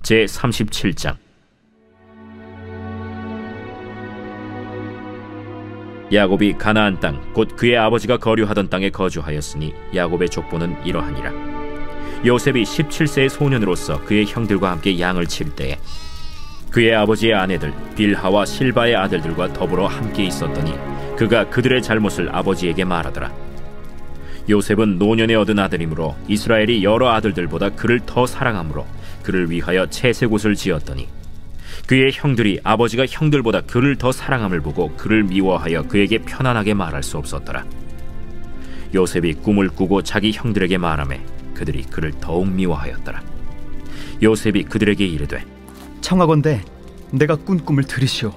제37장. 야곱이 가나안 땅 곧 그의 아버지가 거류하던 땅에 거주하였으니 야곱의 족보는 이러하니라. 요셉이 17세의 소년으로서 그의 형들과 함께 양을 칠 때에 그의 아버지의 아내들 빌하와 실바의 아들들과 더불어 함께 있었더니 그가 그들의 잘못을 아버지에게 말하더라. 요셉은 노년에 얻은 아들이므로 이스라엘이 여러 아들들보다 그를 더 사랑하므로 그를 위하여 채색옷을 지었더니 그의 형들이 아버지가 형들보다 그를 더 사랑함을 보고 그를 미워하여 그에게 편안하게 말할 수 없었더라. 요셉이 꿈을 꾸고 자기 형들에게 말하매 그들이 그를 더욱 미워하였더라. 요셉이 그들에게 이르되 청하건대 내가 꾼 꿈을 들으시오.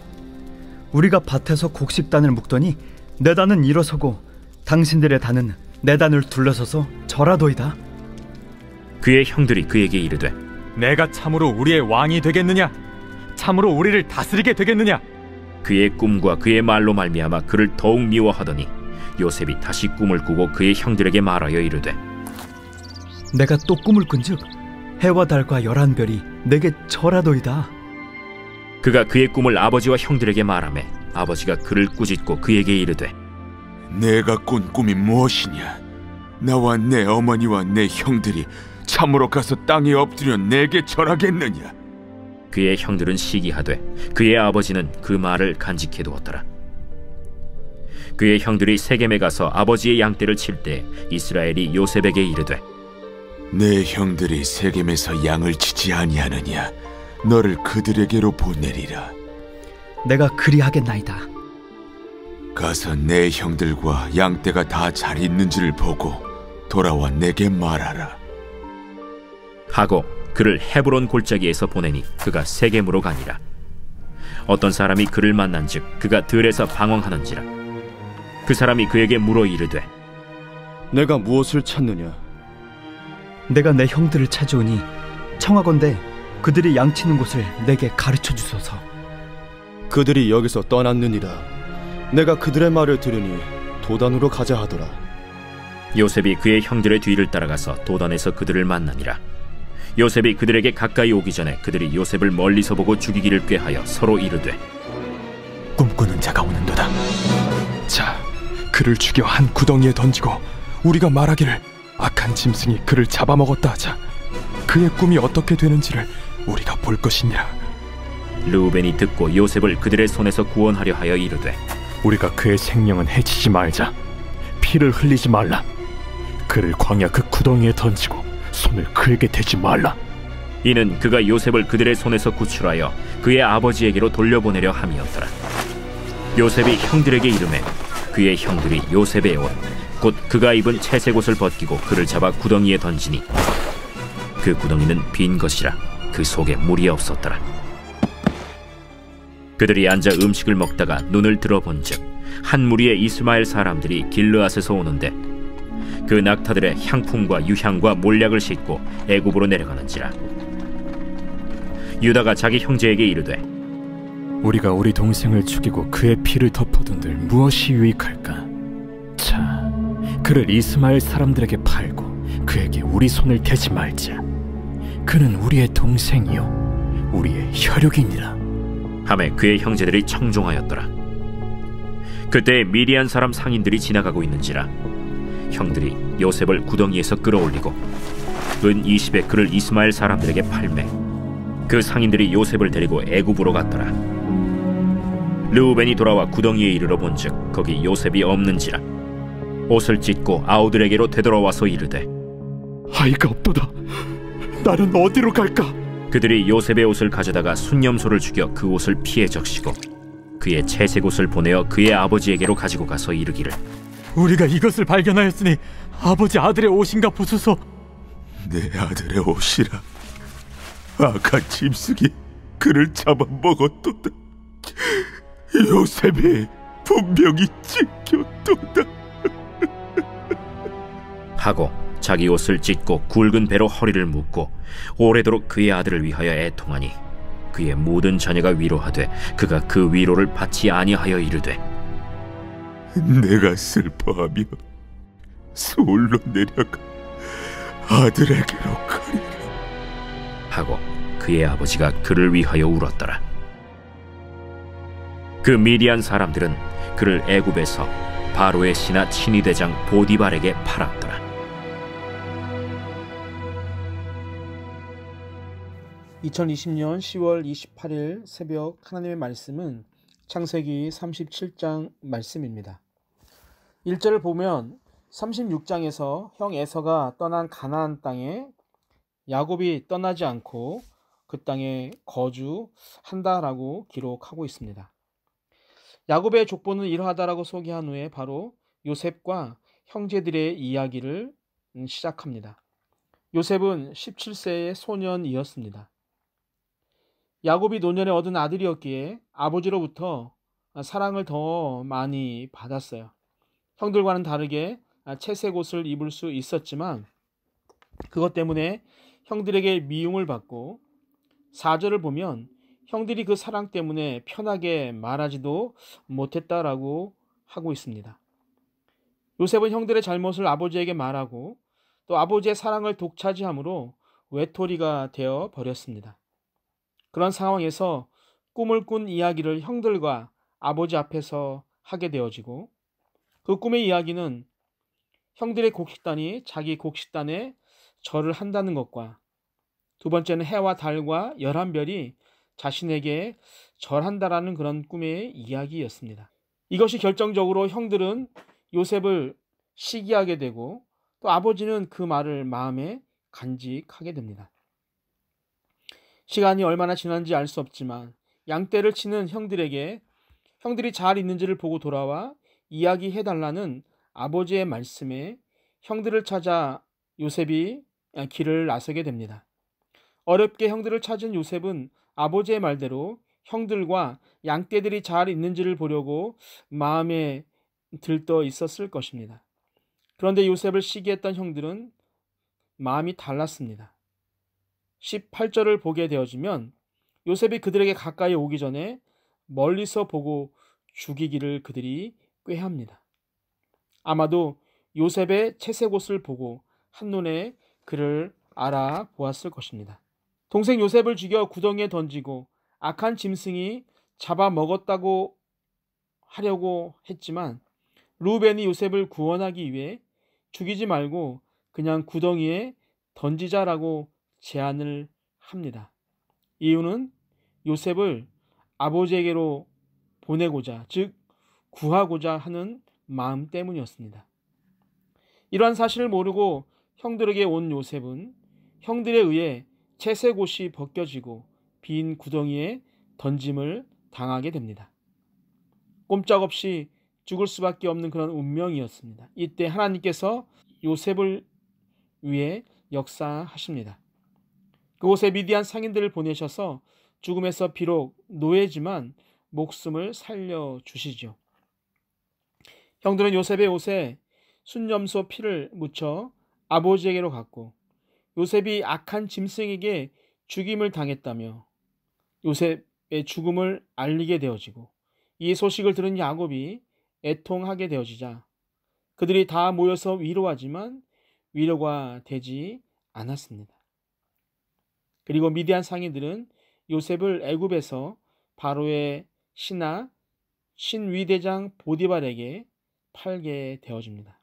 우리가 밭에서 곡식단을 묶더니 내 단은 일어서고 당신들의 단은 내 단을 둘러서서 절하도이다. 그의 형들이 그에게 이르되 내가 참으로 우리의 왕이 되겠느냐? 참으로 우리를 다스리게 되겠느냐? 그의 꿈과 그의 말로 말미암아 그를 더욱 미워하더니 요셉이 다시 꿈을 꾸고 그의 형들에게 말하여 이르되 내가 또 꿈을 꾼즉 해와 달과 11별이 내게 절하도이다. 그가 그의 꿈을 아버지와 형들에게 말하매 아버지가 그를 꾸짖고 그에게 이르되 내가 꾼 꿈이 무엇이냐? 나와 내 어머니와 내 형들이 참으로 가서 땅에 엎드려 내게 절하겠느냐? 그의 형들은 시기하되 그의 아버지는 그 말을 간직해 두었더라. 그의 형들이 세겜에 가서 아버지의 양떼를 칠 때 이스라엘이 요셉에게 이르되 내 형들이 세겜에서 양을 치지 아니하느냐? 너를 그들에게로 보내리라. 내가 그리하겠나이다. 가서 내 형들과 양떼가 다 잘 있는지를 보고 돌아와 내게 말하라. 하고 그를 헤브론 골짜기에서 보내니 그가 세겜으로 가니라. 어떤 사람이 그를 만난즉 그가 들에서 방황하는지라. 그 사람이 그에게 물어 이르되 내가 무엇을 찾느냐? 내가 내 형들을 찾아오니 청하건대 그들이 양치는 곳을 내게 가르쳐 주소서. 그들이 여기서 떠났느니라. 내가 그들의 말을 들으니 도단으로 가자 하더라. 요셉이 그의 형들의 뒤를 따라가서 도단에서 그들을 만나니라. 요셉이 그들에게 가까이 오기 전에 그들이 요셉을 멀리서 보고 죽이기를 꾀하여 서로 이르되 꿈꾸는 자가 오는도다. 자, 그를 죽여 한 구덩이에 던지고 우리가 말하기를 악한 짐승이 그를 잡아먹었다 하자. 그의 꿈이 어떻게 되는지를 우리가 볼 것이니라. 르우벤이 듣고 요셉을 그들의 손에서 구원하려 하여 이르되 우리가 그의 생명은 해치지 말자. 피를 흘리지 말라. 그를 광야 그 구덩이에 던지고 손을 그에게 대지 말라. 이는 그가 요셉을 그들의 손에서 구출하여 그의 아버지에게로 돌려보내려 함이었더라. 요셉이 형들에게 이르매 그의 형들이 요셉의 옷 곧 그가 입은 채색 옷을 벗기고 그를 잡아 구덩이에 던지니 그 구덩이는 빈 것이라 그 속에 물이 없었더라. 그들이 앉아 음식을 먹다가 눈을 들어본즉 한 무리의 이스마엘 사람들이 길르앗에서 오는데 그 낙타들의 향품과 유향과 몰약을 싣고 애굽으로 내려가는지라. 유다가 자기 형제에게 이르되 우리가 우리 동생을 죽이고 그의 피를 덮어둔들 무엇이 유익할까? 자, 그를 이스마엘 사람들에게 팔고 그에게 우리 손을 대지 말자. 그는 우리의 동생이요 우리의 혈육이니라. 하매 그의 형제들이 청종하였더라. 그때 미디안 사람 상인들이 지나가고 있는지라. 형들이 요셉을 구덩이에서 끌어올리고 은 20에 그를 이스마엘 사람들에게 팔매 그 상인들이 요셉을 데리고 애굽으로 갔더라. 르우벤이 돌아와 구덩이에 이르러 본즉 거기 요셉이 없는지라. 옷을 찢고 아우들에게로 되돌아와서 이르되 아이가 없도다. 나는 어디로 갈까? 그들이 요셉의 옷을 가져다가 순념소를 죽여 그 옷을 피에 적시고 그의 채색 옷을 보내어 그의 아버지에게로 가지고 가서 이르기를 우리가 이것을 발견하였으니 아버지 아들의 옷인가 보소서. 내 아들의 옷이라. 악한 짐승이 그를 잡아먹었도다. 요셉이 분명히 찢겼도다. 하고 자기 옷을 찢고 굵은 배로 허리를 묶고 오래도록 그의 아들을 위하여 애통하니 그의 모든 자녀가 위로하되 그가 그 위로를 받지 아니하여 이르되 내가 슬퍼하며 서울로 내려가 아들에게로 가리라 하고 그의 아버지가 그를 위하여 울었더라. 그 미디안 사람들은 그를 애굽에서 바로의 신하 친위대장 보디발에게 팔았더라. (2020년 10월 28일) 새벽 하나님의 말씀은 창세기 37장 말씀입니다. 1절을 보면 36장에서 형 에서가 떠난 가나안 땅에 야곱이 떠나지 않고 그 땅에 거주한다라고 기록하고 있습니다. 야곱의 족보는 이러하다라고 소개한 후에 바로 요셉과 형제들의 이야기를 시작합니다. 요셉은 17세의 소년이었습니다. 야곱이 노년에 얻은 아들이었기에 아버지로부터 사랑을 더 많이 받았어요. 형들과는 다르게 채색 옷을 입을 수 있었지만 그것 때문에 형들에게 미움을 받고 4절을 보면 형들이 그 사랑 때문에 편하게 말하지도 못했다라고 하고 있습니다. 요셉은 형들의 잘못을 아버지에게 말하고 또 아버지의 사랑을 독차지함으로 외톨이가 되어 버렸습니다. 그런 상황에서 꿈을 꾼 이야기를 형들과 아버지 앞에서 하게 되어지고 그 꿈의 이야기는 형들의 곡식단이 자기 곡식단에 절을 한다는 것과 두 번째는 해와 달과 11별이 자신에게 절한다라는 그런 꿈의 이야기였습니다. 이것이 결정적으로 형들은 요셉을 시기하게 되고 또 아버지는 그 말을 마음에 간직하게 됩니다. 시간이 얼마나 지난지 알 수 없지만 양떼를 치는 형들에게 형들이 잘 있는지를 보고 돌아와 이야기해달라는 아버지의 말씀에 형들을 찾아 요셉이 길을 나서게 됩니다. 어렵게 형들을 찾은 요셉은 아버지의 말대로 형들과 양떼들이 잘 있는지를 보려고 마음에 들떠 있었을 것입니다. 그런데 요셉을 시기했던 형들은 마음이 달랐습니다. 18절을 보게 되어지면 요셉이 그들에게 가까이 오기 전에 멀리서 보고 죽이기를 그들이 꾀합니다. 아마도 요셉의 채색 옷을 보고 한눈에 그를 알아보았을 것입니다. 동생 요셉을 죽여 구덩이에 던지고 악한 짐승이 잡아먹었다고 하려고 했지만 루벤이 요셉을 구원하기 위해 죽이지 말고 그냥 구덩이에 던지자라고 제안을 합니다. 이유는 요셉을 아버지에게로 보내고자, 즉 구하고자 하는 마음 때문이었습니다. 이러한 사실을 모르고 형들에게 온 요셉은 형들에 의해 채색 옷이 벗겨지고 빈 구덩이에 던짐을 당하게 됩니다. 꼼짝없이 죽을 수밖에 없는 그런 운명이었습니다. 이때 하나님께서 요셉을 위해 역사하십니다. 그곳에 미디안 상인들을 보내셔서 죽음에서 비록 노예지만 목숨을 살려주시죠. 형들은 요셉의 옷에 순념소 피를 묻혀 아버지에게로 갔고 요셉이 악한 짐승에게 죽임을 당했다며 요셉의 죽음을 알리게 되어지고 이 소식을 들은 야곱이 애통하게 되어지자 그들이 다 모여서 위로하지만 위로가 되지 않았습니다. 그리고 미디안 상인들은 요셉을 애굽에서 바로의 신하 신위대장 보디발에게 팔게 되어집니다.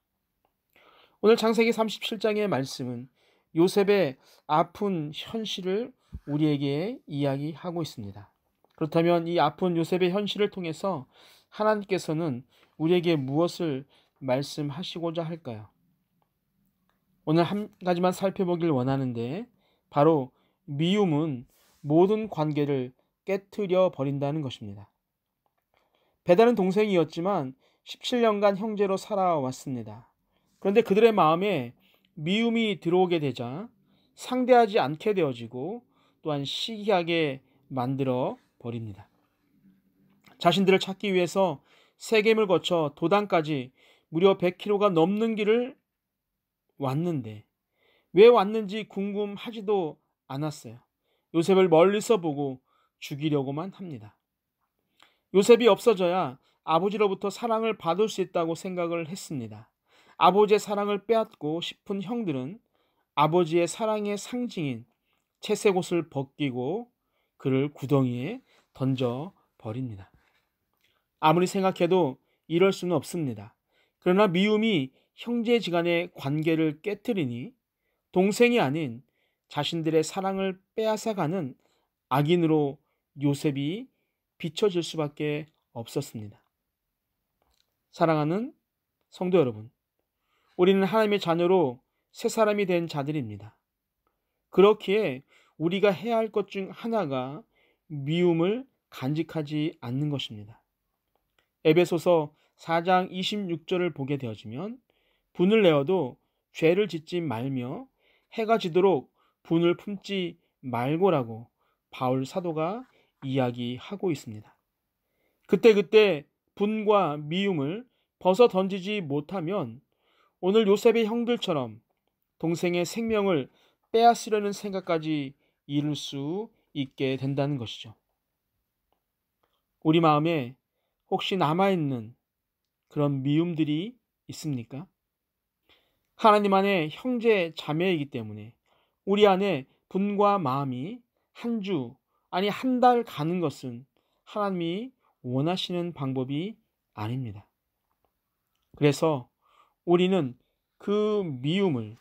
오늘 창세기 37장의 말씀은 요셉의 아픈 현실을 우리에게 이야기하고 있습니다. 그렇다면 이 아픈 요셉의 현실을 통해서 하나님께서는 우리에게 무엇을 말씀하시고자 할까요? 오늘 한 가지만 살펴보길 원하는데 바로 미움은 모든 관계를 깨트려 버린다는 것입니다. 베달은 동생이었지만 17년간 형제로 살아왔습니다. 그런데 그들의 마음에 미움이 들어오게 되자 상대하지 않게 되어지고 또한 시기하게 만들어 버립니다. 자신들을 찾기 위해서 세겜을 거쳐 도단까지 무려 100km가 넘는 길을 왔는데 왜 왔는지 궁금하지도 않았어요. 요셉을 멀리서 보고 죽이려고만 합니다. 요셉이 없어져야 아버지로부터 사랑을 받을 수 있다고 생각을 했습니다. 아버지의 사랑을 빼앗고 싶은 형들은 아버지의 사랑의 상징인 채색 옷을 벗기고 그를 구덩이에 던져 버립니다. 아무리 생각해도 이럴 수는 없습니다. 그러나 미움이 형제지간의 관계를 깨뜨리니 동생이 아닌 자신들의 사랑을 빼앗아가는 악인으로 요셉이 비춰질 수밖에 없었습니다. 사랑하는 성도 여러분, 우리는 하나님의 자녀로 새 사람이 된 자들입니다. 그렇기에 우리가 해야 할 것 중 하나가 미움을 간직하지 않는 것입니다. 에베소서 4장 26절을 보게 되어지면 분을 내어도 죄를 짓지 말며 해가 지도록 분을 품지 말고라고 바울 사도가 이야기하고 있습니다. 그때 분과 미움을 벗어 던지지 못하면 오늘 요셉의 형들처럼 동생의 생명을 빼앗으려는 생각까지 이룰 수 있게 된다는 것이죠. 우리 마음에 혹시 남아있는 그런 미움들이 있습니까? 하나님 안에 형제 자매이기 때문에 우리 안에 분과 마음이 한 주, 아니 한 달 가는 것은 하나님이 원하시는 방법이 아닙니다. 그래서 우리는 그 미움을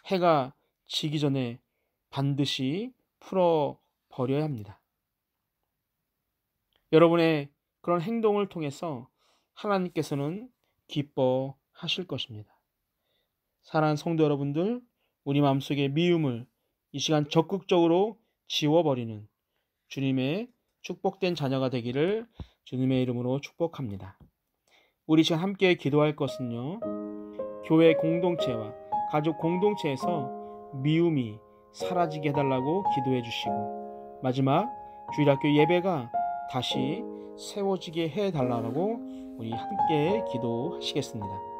해가 지기 전에 반드시 풀어버려야 합니다. 여러분의 그런 행동을 통해서 하나님께서는 기뻐하실 것입니다. 사랑하는 성도 여러분들, 우리 마음속의 미움을 이 시간 적극적으로 지워버리는 주님의 축복된 자녀가 되기를 주님의 이름으로 축복합니다. 우리 지금 함께 기도할 것은요, 교회 공동체와 가족 공동체에서 미움이 사라지게 해달라고 기도해 주시고, 마지막 주일학교 예배가 다시 세워지게 해달라고 우리 함께 기도하시겠습니다.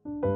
니다